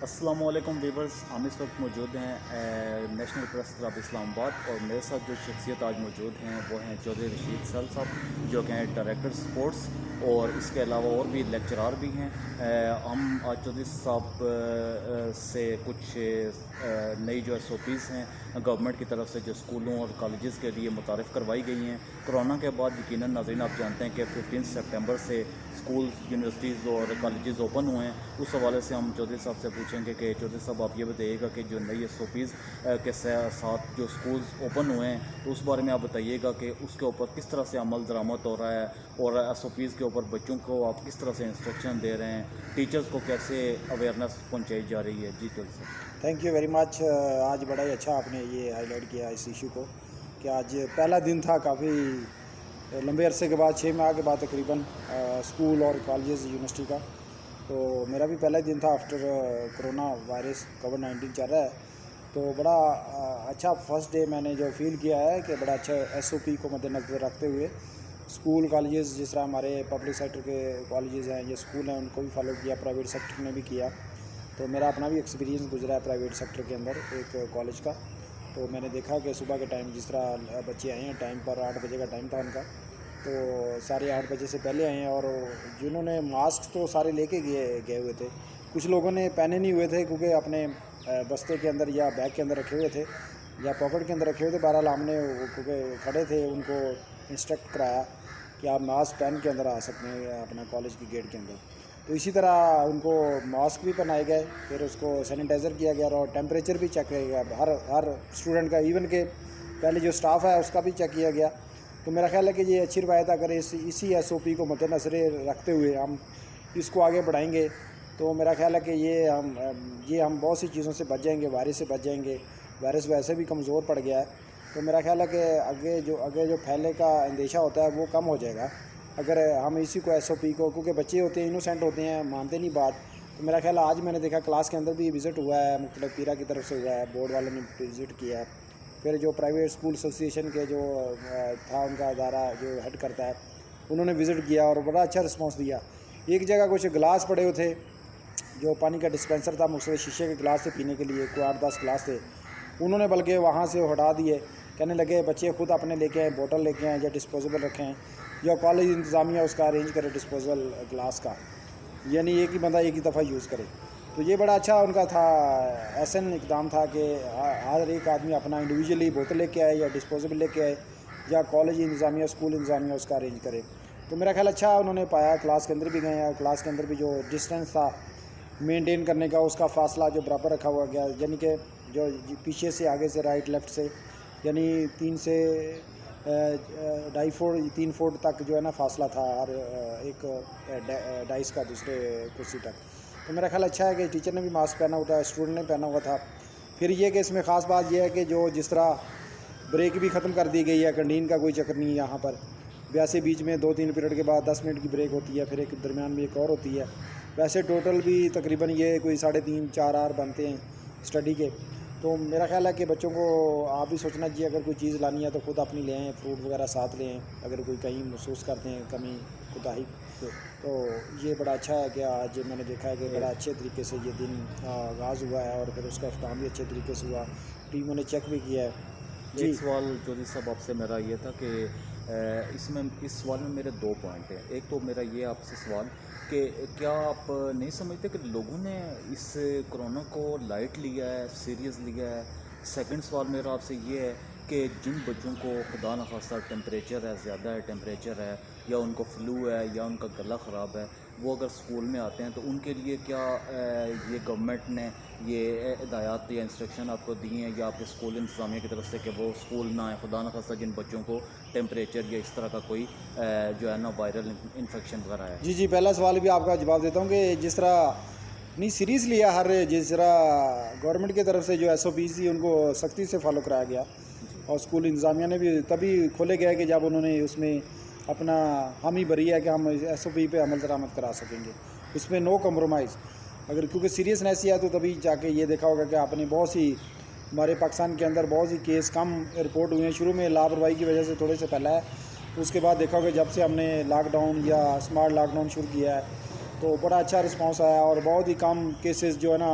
السلام علیکم ویورز، ہم اس وقت موجود ہیں نیشنل پریس کلب اسلام آباد، اور میرے ساتھ جو شخصیت آج موجود ہیں وہ ہیں چودھری رشید سل صاحب، جو کہ ہیں ڈائریکٹر سپورٹس، اور اس کے علاوہ اور بھی لیکچرار بھی ہیں۔ ہم آج چودھری صاحب سے کچھ نئی جو ایس او پیز ہیں گورنمنٹ کی طرف سے جو اسکولوں اور کالجز کے لیے متعارف کروائی گئی ہیں کرونا کے بعد۔ یقیناً ناظرین آپ جانتے ہیں کہ 15 سپٹمبر سے اسکولز، یونیورسٹیز اور کالجز اوپن ہوئے ہیں۔ اس حوالے سے ہم چودھری صاحب سے پوچھیں گے کہ چودھری صاحب آپ یہ بتائیے گا کہ جو نئی ایس او پیز کے ساتھ جو اسکولز اوپن ہوئے ہیں تو اس بارے میں آپ بتائیے گا کہ اس کے اوپر کس طرح سے عمل درآمد ہو رہا ہے، اور ایس او پیز کے اوپر بچوں کو آپ کس طرح سے انسٹرکشن دے رہے ہیں، ٹیچرز کو کیسے اویئرنیس پہنچائی جا رہی ہے۔ جی چودھری صاحب۔ Thank you very much. آج بڑا ہی اچھا آپ نے یہ ہائی لائٹ کیا اس ایشو کو کہ آج پہلا دن تھا کافی لمبے عرصے کے بعد، 6 ماہ کے بعد تقریباً، اسکول اور کالجز یونیورسٹی کا۔ تو میرا بھی پہلا دن تھا آفٹر کرونا وائرس کووڈ-19 چل رہا ہے، تو بڑا اچھا فرسٹ ڈے میں نے جو فیل کیا ہے کہ بڑا اچھا ایس او پی کو مد نظر رکھتے ہوئے اسکول کالجز، جس طرح ہمارے پبلک سیکٹر کے کالجز ہیں یا اسکول ہیں، ان کو بھی فالو کیا، پرائیویٹ سیکٹر نے بھی کیا۔ تو میرا اپنا بھی ایکسپیرینس گزرا ہے پرائیویٹ سیکٹر کے اندر ایک کالج کا۔ تو میں نے دیکھا کہ صبح کے ٹائم جس طرح بچے آئے ہیں ٹائم پر، 8 بجے کا ٹائم تھا ان کا، تو سارے 8 بجے سے پہلے آئے ہیں، اور جنہوں نے ماسک تو سارے لے کے گئے ہوئے تھے، کچھ لوگوں نے پہنے نہیں ہوئے تھے کیونکہ اپنے بستے کے اندر یا بیگ کے اندر رکھے ہوئے تھے یا پاکٹ کے اندر رکھے ہوئے تھے۔ بہرحال ہم نے کیونکہ کھڑے تھے ان کو انسٹرکٹ کرایا کہ آپ ماسک پہن کے اندر آ سکتے ہیں اپنا کالج کی گیٹ کے اندر۔ تو اسی طرح ان کو ماسک بھی پہنائے گئے، پھر اس کو سینیٹائزر کیا گیا اور ٹیمپریچر بھی چیک کیا گیا ہر اسٹوڈنٹ کا، ایون کہ پہلے جو اسٹاف ہے اس کا بھی چیک کیا گیا۔ تو میرا خیال ہے کہ یہ اچھی روایت ہے، اگر اسی ایس او پی کو مد نظر رکھتے ہوئے ہم اس کو آگے بڑھائیں گے تو میرا خیال ہے کہ یہ ہم بہت سی چیزوں سے بچ جائیں گے، وائرس سے بچ جائیں گے۔ وائرس ویسے بھی کمزور پڑ گیا ہے، تو میرا خیال ہے کہ آگے جو پھیلنے کا اندیشہ ہوتا ہے وہ کم ہو جائے گا اگر ہم اسی کو ایس او پی کو، کیونکہ بچے ہوتے ہیں انوسینٹ ہوتے ہیں، مانتے نہیں بات۔ تو میرا خیال ہے آج میں نے دیکھا کلاس کے اندر بھی وزٹ ہوا ہے، مختلف پیرا کی طرف سے ہوا ہے، بورڈ والوں نے وزٹ کیا ہے، پھر جو پرائیویٹ اسکول ایسوسیشن کے جو تھا ان کا ادارہ جو ہیڈ کرتا ہے انہوں نے وزٹ کیا اور بڑا اچھا رسپانس دیا۔ ایک جگہ کچھ گلاس پڑے ہوئے تھے، جو پانی کا ڈسپینسر تھا، مختلف شیشے کے گلاس تھے پینے کے لیے، کوئی 8-10 گلاس تھے، انہوں نے بلکہ وہاں سے ہٹا دیے، کہنے لگے بچے خود اپنے لے کے آئیں، بوٹل لے کے آئیں یا ڈسپوزیبل رکھیں، یا کالج انتظامیہ اس کا ارینج کرے ڈسپوزل گلاس کا، یعنی ایک ہی بندہ ایک ہی دفعہ یوز کرے۔ تو یہ بڑا اچھا ان کا تھا، ایسن اقدام تھا کہ ہر ایک آدمی اپنا انڈیویجولی بوتل لے کے آئے یا ڈسپوزیبل لے کے آئے، یا کالج انتظامیہ اسکول انتظامیہ اس کا ارینج کرے۔ تو میرا خیال اچھا انہوں نے پایا۔ کلاس کے اندر بھی گئے ہیں، کلاس کے اندر بھی جو ڈسٹینس تھا مینٹین کرنے کا، اس کا فاصلہ جو برابر رکھا ہوا گیا، یعنی کہ جو پیچھے سے آگے سے رائٹ لیفٹ سے، یعنی 3 سے 2.5 فٹ 3 فٹ تک جو ہے نا فاصلہ تھا ہر ایک ڈائس کا دوسرے کرسی تک۔ تو میرا خیال اچھا ہے کہ ٹیچر نے بھی ماسک پہنا ہوا تھا، اسٹوڈنٹ نے پہنا ہوا تھا۔ پھر یہ کہ اس میں خاص بات یہ ہے کہ جس طرح بریک بھی ختم کر دی گئی ہے، کینٹین کا کوئی چکر نہیں ہے یہاں پر، ویسے بیچ میں 2-3 پیریڈ کے بعد 10 منٹ کی بریک ہوتی ہے، پھر ایک درمیان میں ایک اور ہوتی ہے، ویسے ٹوٹل بھی تقریباً یہ کوئی 3.5-4 آور بنتے ہیں اسٹڈی کے۔ تو میرا خیال ہے کہ بچوں کو آپ بھی سوچنا چاہیے اگر کوئی چیز لانی ہے تو خود اپنی لے آئیں، فروٹ وغیرہ ساتھ لے آئیں اگر کوئی کہیں محسوس کرتے ہیں کمی کوتاہی۔ تو یہ بڑا اچھا ہے کہ آج میں نے دیکھا ہے کہ بڑا اچھے طریقے سے یہ دن آغاز ہوا ہے، اور پھر اس کا اختتام بھی اچھے طریقے سے ہوا، ٹیموں نے چیک بھی کیا ہے۔ ایک سوال چودھری صاحب آپ سے میرا یہ تھا کہ اس سوال میں میرے 2 پوائنٹ ہیں۔ ایک تو میرا یہ آپ سے سوال کہ کیا آپ نہیں سمجھتے کہ لوگوں نے اس کرونا کو لائٹ لیا ہے، سیریس لیا ہے؟ سیکنڈ سوال میرا آپ سے یہ ہے کہ جن بچوں کو خدا نخواستہ ٹیمپریچر ہے، زیادہ ہے ٹیمپریچر ہے، یا ان کو فلو ہے، یا ان کا گلا خراب ہے، وہ اگر اسکول میں آتے ہیں تو ان کے لیے کیا یہ گورنمنٹ نے یہ ہدایات یا انسٹرکشن آپ کو دی ہیں، یا آپ کے اسکول انتظامیہ کی طرف سے کہ وہ اسکول نہ آئیں خدا نخواستہ جن بچوں کو ٹیمپریچر یا اس طرح کا کوئی جو ہے نا وائرل انفیکشن وغیرہ ہے؟ جی پہلا سوال بھی آپ کا جواب دیتا ہوں کہ جس طرح نہیں سیریز لیا، جس طرح گورنمنٹ کی طرف سے جو ایس او پیز تھی ان کو سختی سے فالو کرایا گیا، اور اسکول انتظامیہ نے بھی تبھی کھولے گئے کہ جب انہوں نے اس میں اپنا حامی بری ہے کہ ہم ایس او پی پہ عمل درآمد کرا سکیں گے، اس میں نو کمپرومائز۔ اگر کیونکہ سیریسنیس ہے تو تبھی جا کے یہ دیکھا ہوگا کہ آپ نے بہت سی ہمارے پاکستان کے اندر بہت سی کیس کم رپورٹ ہوئے ہیں، شروع میں لاپرواہی کی وجہ سے تھوڑے سے پھیلا ہے، اس کے بعد دیکھا ہوگا جب سے ہم نے لاک ڈاؤن یا اسمارٹ لاک ڈاؤن شروع کیا ہے تو بڑا اچھا رسپانس آیا، اور بہت ہی کم کیسز جو ہے نا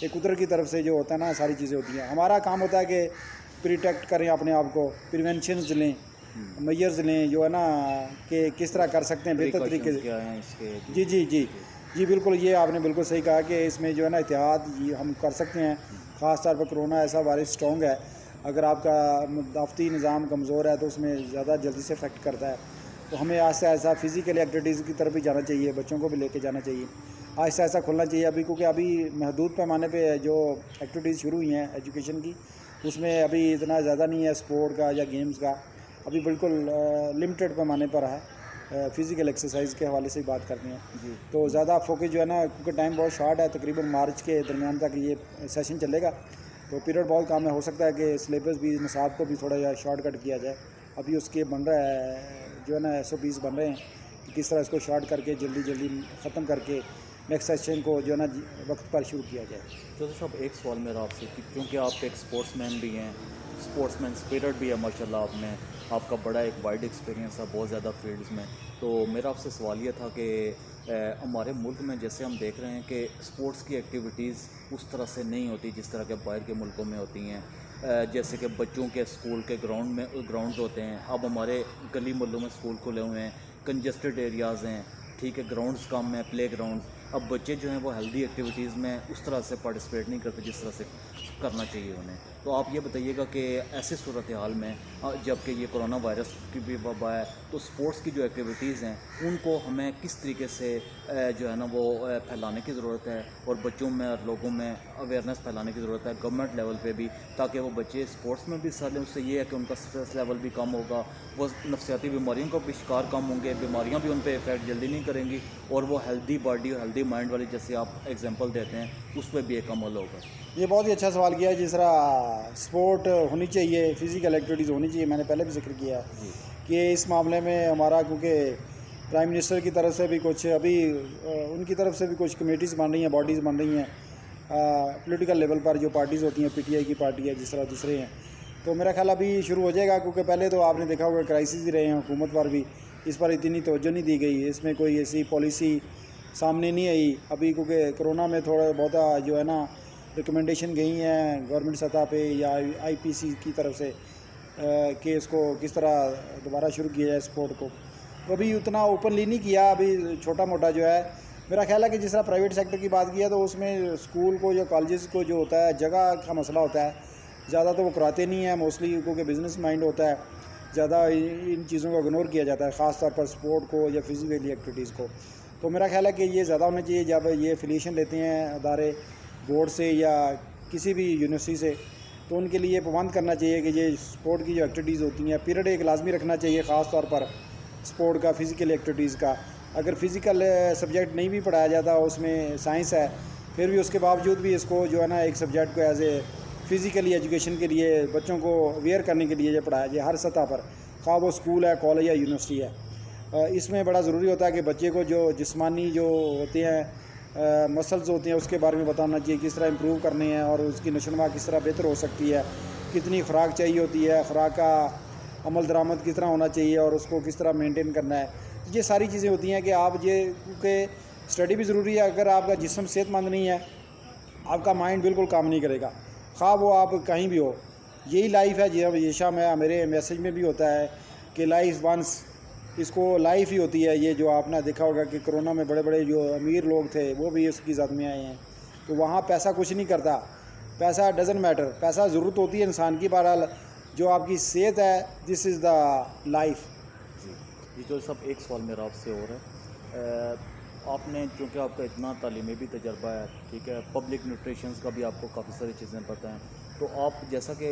ایک قدرت کی طرف سے جو ہوتا ہے نا ساری چیزیں ہوتی ہیں. ہمارا کام ہوتا ہے کہ پریٹیکٹ کریں اپنے آپ کو, پریونشنز لیں, میئرز لیں جو ہے نا کہ کس طرح کر سکتے ہیں بہتر طریقے سے. کیا ہیں اس کے؟ جی بالکل, یہ آپ نے بالکل صحیح کہا کہ اس میں جو ہے نا احتیاط ہم کر سکتے ہیں. خاص طور پر کرونا ایسا وائرس اسٹرانگ ہے, اگر آپ کا دفتی نظام کمزور ہے تو اس میں زیادہ جلدی سے افیکٹ کرتا ہے. تو ہمیں آہستہ آہستہ فزیکل ایکٹیویٹیز کی طرف بھی جانا چاہیے, بچوں کو بھی لے کے جانا چاہیے, آہستہ آہستہ کھلنا چاہیے ابھی, کیونکہ ابھی محدود پیمانے پہ جو ایکٹیویٹیز شروع ہوئی ہیں ایجوکیشن کی, اس میں ابھی اتنا زیادہ نہیں ہے اسپورٹ کا یا گیمز کا, ابھی بالکل لمیٹڈ پیمانے پر ہے. فزیکل ایکسرسائز کے حوالے سے بات کرتے ہیں تو زیادہ فوکس جو ہے نا, کیونکہ ٹائم بہت شارٹ ہے, تقریباً مارچ کے درمیان تک یہ سیشن چلے گا, تو پیریڈ بہت کام ہے. ہو سکتا ہے کہ سلیبس بھی نصاب کو بھی تھوڑا جا شارٹ کٹ کیا جائے. ابھی اس کے بن رہا ہے جو ہے نا SOPs بن رہے ہیں کہ کس طرح اس کو شارٹ کر کے جلدی ختم کر کے نیکسٹ سیشن کو جو ہے نا وقت پر شروع کیا جائے. تو صاحب ایک سوال میرا آپ سے, کیونکہ آپ ایک اسپورٹس مین بھی ہیں, اسپورٹس مین اسپرٹ بھی ہے ماشاء اللہ, آپ کا بڑا ایک وائڈ ایکسپیرینس ہے بہت زیادہ فیلڈز میں, تو میرا آپ سے سوال یہ تھا کہ ہمارے ملک میں جیسے ہم دیکھ رہے ہیں کہ اسپورٹس کی ایکٹیویٹیز اس طرح سے نہیں ہوتی جس طرح کے باہر کے ملکوں میں ہوتی ہیں. جیسے کہ بچوں کے اسکول کے گراؤنڈز ہوتے ہیں, اب ہمارے گلی محلوں میں اسکول کھلے ہوئے ہیں, کنجسٹڈ ایریاز ہیں, ٹھیک ہے, گراؤنڈز کم ہیں, پلے گراؤنڈز. اب بچے جو ہیں وہ ہیلدی ایکٹیویٹیز میں اس طرح سے پارٹیسپیٹ نہیں کرتے جس طرح سے کرنا چاہیے انہیں. تو آپ یہ بتائیے گا کہ ایسی صورتحال میں جب کہ یہ کرونا وائرس کی بھی وبا ہے, تو اسپورٹس کی جو ایکٹیویٹیز ہیں ان کو ہمیں کس طریقے سے جو ہے نا وہ پھیلانے کی ضرورت ہے, اور بچوں میں اور لوگوں میں اویئرنیس پھیلانے کی ضرورت ہے گورنمنٹ لیول پہ بھی, تاکہ وہ بچے اسپورٹس میں بھی حصہ لیں. اس سے یہ ہے کہ ان کا اسٹریس لیول بھی کم ہوگا, وہ نفسیاتی بیماریوں کا بھی شکار کم ہوں گے, بیماریاں بھی ان پہ افیکٹ جلدی نہیں کریں گی, اور وہ ہیلدی باڈی اور ہیلدی مائنڈ والی جیسے آپ ایگزامپل دیتے ہیں اس پہ بھی ایک عمل ہوگا. یہ بہت ہی اچھا سوال کیا ہے. جس طرح اسپورٹ ہونی چاہیے, فزیکل ایکٹیویٹیز ہونی چاہیے, میں نے پہلے بھی ذکر کیا ہے کہ اس معاملے میں ہمارا, کیونکہ پرائم منسٹر کی طرف سے بھی کچھ ابھی ان کی طرف سے بھی کچھ کمیٹیز بن رہی ہیں, باڈیز بن رہی ہیں پولیٹیکل لیول پر, جو پارٹیز ہوتی ہیں, PTI کی پارٹی ہے, جس طرح دوسرے ہیں. تو میرا خیال ابھی شروع ہو جائے گا, کیونکہ پہلے تو آپ نے دیکھا ہوگا کرائسس ہی رہے ہیں, حکومت پر بھی اس پر اتنی توجہ نہیں دی گئی, اس میں کوئی ایسی پالیسی سامنے نہیں آئی ابھی, کیونکہ کرونا میں تھوڑا بہت جو ہے نا ریکمنڈیشن گئی ہیں گورنمنٹ سطح پہ یا IPC کی طرف سے کہ اس کو کس طرح دوبارہ شروع کیا جائے اسپورٹ کو. تو ابھی اتنا اوپنلی نہیں کیا, ابھی چھوٹا موٹا جو ہے. میرا خیال ہے کہ جس طرح پرائیویٹ سیکٹر کی بات کیا تو اس میں اسکول کو یا کالجز کو جو ہوتا ہے جگہ کا مسئلہ ہوتا ہے, زیادہ تو وہ کراتے نہیں ہیں موسٹلی, کیونکہ بزنس مائنڈ ہوتا ہے, زیادہ ان چیزوں کو اگنور کیا جاتا ہے, خاص طور پر اسپورٹ کو یا فزیکلی ایکٹیویٹیز کو. تو میرا خیال ہے کہ یہ زیادہ ہونا چاہیے جب یہ افیلیشن لیتے ہیں ادارے بورڈ سے یا کسی بھی یونیورسٹی سے, تو ان کے لیے پابند کرنا چاہیے کہ یہ اسپورٹ کی جو ایکٹیویٹیز ہوتی ہیں پیریڈ ایک لازمی رکھنا چاہیے, خاص طور پر اسپورٹ کا, فزیکل ایکٹیویٹیز کا. اگر فزیکل سبجیکٹ نہیں بھی پڑھایا جاتا, اس میں سائنس ہے, پھر بھی اس کے باوجود بھی اس کو جو ہے نا ایک سبجیکٹ کو ایز اے فزیکلی ایجوکیشن کے لیے بچوں کو اویئر کرنے کے لیے جو پڑھایا جائے ہر سطح پر, خواہ وہ اسکول ہے, کالج یا یونیورسٹی ہے. اس میں بڑا ضروری ہوتا ہے کہ بچے کو جو جسمانی جو ہوتے ہیں مسلز ہوتے ہیں اس کے بارے میں بتانا چاہیے, کس طرح امپروو کرنے ہیں اور اس کی نشوونما کس طرح بہتر ہو سکتی ہے, کتنی خوراک چاہیے ہوتی ہے, خوراک کا عمل درآمد کس طرح ہونا چاہیے اور اس کو کس طرح مینٹین کرنا ہے. یہ ساری چیزیں ہوتی ہیں کہ آپ یہ, کیونکہ اسٹڈی بھی ضروری ہے, اگر آپ کا جسم صحت مند نہیں ہے آپ کا مائنڈ بالکل کام نہیں کرے گا, خواہ وہ آپ کہیں بھی ہو. یہی لائف ہے, جی ہمیشہ میرے میسیج میں بھی ہوتا ہے کہ لائف ونس, اس کو لائف ہی ہوتی ہے. یہ جو آپ نے دیکھا ہوگا کہ کرونا میں بڑے بڑے جو امیر لوگ تھے وہ بھی اس کی زد میں آئے ہیں, تو وہاں پیسہ کچھ نہیں کرتا, پیسہ ڈزنٹ میٹر, پیسہ ضرورت ہوتی ہے انسان کی, بہرحال جو آپ کی صحت ہے دس از دا لائف. جی جو سب ایک سوال میرا آپ سے اور ہے, آپ نے چونکہ آپ کا اتنا تعلیمی بھی تجربہ ہے, ٹھیک ہے, پبلک نیوٹریشنز کا بھی آپ کو کافی ساری چیزیں پتہ ہیں, تو آپ جیسا کہ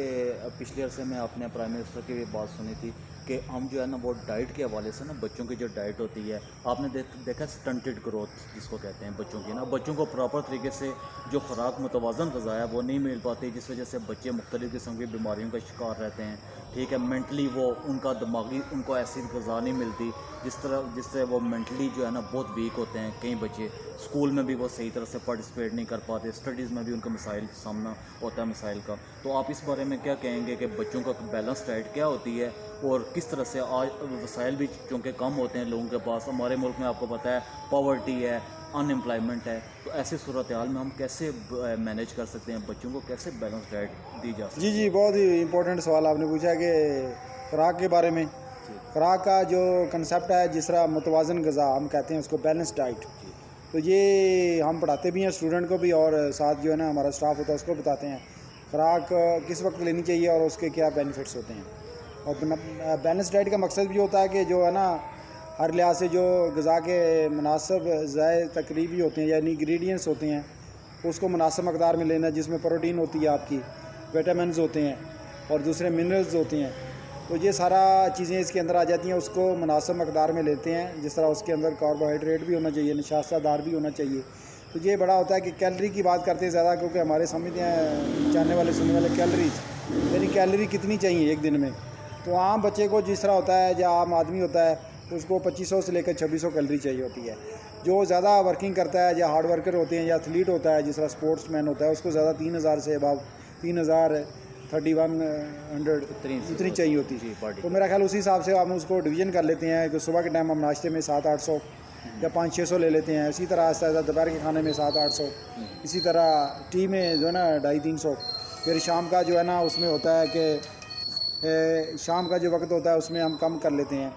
پچھلے عرصے میں آپ نے پرائم منسٹر کی بھی بات سنی تھی کہ ہم جو ہے نا وہ ڈائٹ کے حوالے سے نا, بچوں کی جو ڈائٹ ہوتی ہے, آپ نے دیکھا سٹنٹڈ گروتھ جس کو کہتے ہیں بچوں کی نا, بچوں کو پراپر طریقے سے جو خوراک متوازن غذا ہے وہ نہیں مل پاتی, جس وجہ سے بچے مختلف قسم کی بیماریوں کا شکار رہتے ہیں, ٹھیک ہے. مینٹلی وہ ان کا دماغی ان کو ایسی غذا نہیں ملتی جس سے وہ مینٹلی جو ہے نا بہت ویک ہوتے ہیں. کئی بچے اسکول میں بھی وہ صحیح طرح سے پارٹیسپیٹ نہیں کر پاتے, اسٹڈیز میں بھی ان کا مسائل سامنا ہوتا ہے مسائل کا. تو آپ اس بارے میں کیا کہیں گے کہ بچوں کا بیلنس ڈائٹ کیا ہوتی ہے, اور کس طرح سے آج وسائل بھی چونکہ کم ہوتے ہیں لوگوں کے پاس, ہمارے ملک میں آپ کو پتہ ہے پاورٹی ہے, ان امپلائمنٹ ہے، تو ایسی صورتحال میں ہم کیسے مینیج کر سکتے ہیں، بچوں کو کیسے بیلنس ڈائٹ دی جا سکتی ہے؟ جی بہت ہی امپورٹنٹ سوال آپ نے پوچھا کہ خوراک کے بارے میں. خوراک کا جو کنسیپٹ ہے، جس طرح متوازن غذا ہم کہتے ہیں اس کو بیلنس ڈائٹ، تو یہ ہم پڑھاتے بھی ہیں اسٹوڈنٹ کو بھی، اور ساتھ جو ہے نا ہمارا اسٹاف ہوتا ہے اس کو بتاتے ہیں خوراک کس وقت لینی چاہیے اور اس کے کیا بینیفٹس ہوتے ہیں. اور بیلنس ڈائٹ کا مقصد بھی ہوتا ہے کہ جو ہے نا ہر لحاظ سے جو غذا کے مناسب ذائقہ تقریبی ہوتے ہیں یعنی انگریڈینٹس ہوتے ہیں اس کو مناسب مقدار میں لینا، جس میں پروٹین ہوتی ہے، آپ کی وٹامنز ہوتے ہیں اور دوسرے منرلز ہوتے ہیں. تو یہ سارا چیزیں اس کے اندر آ جاتی ہیں، اس کو مناسب مقدار میں لیتے ہیں. جس طرح اس کے اندر کاربوہائیڈریٹ بھی ہونا چاہیے، نشاستہ دار بھی ہونا چاہیے. تو یہ بڑا ہوتا ہے کہ کیلری کی بات کرتے ہیں زیادہ، کیونکہ ہمارے سمجھتے ہیں جاننے والے سننے والے کیلریز، یعنی کیلری کتنی چاہیے ایک دن میں. تو عام بچے کو جس طرح ہوتا ہے یا عام آدمی ہوتا ہے اس کو 2500 سے لے کر 2600 کیلری چاہیے ہوتی ہے. جو زیادہ ورکنگ کرتا ہے یا ہارڈ ورکر ہوتے ہیں یا ایتھلیٹ ہوتا ہے، جس طرح اسپورٹس مین ہوتا ہے، اس کو زیادہ 3000 سے اباؤ 3000 3100 اتنی چاہیے ہوتی. تو میرا خیال اسی حساب سے ہم اس کو ڈویژن کر لیتے ہیں کہ صبح کے ٹائم ہم ناشتے میں 700-800 یا 500-600 لے لیتے ہیں. اسی طرح آہستہ آہستہ دوپہر کے کھانے میں 700-800، اسی طرح ٹی میں جو ہے نا 250-300. پھر شام کا جو ہے نا اس میں ہوتا ہے کہ شام کا جو وقت ہوتا ہے اس میں ہم کم کر لیتے ہیں.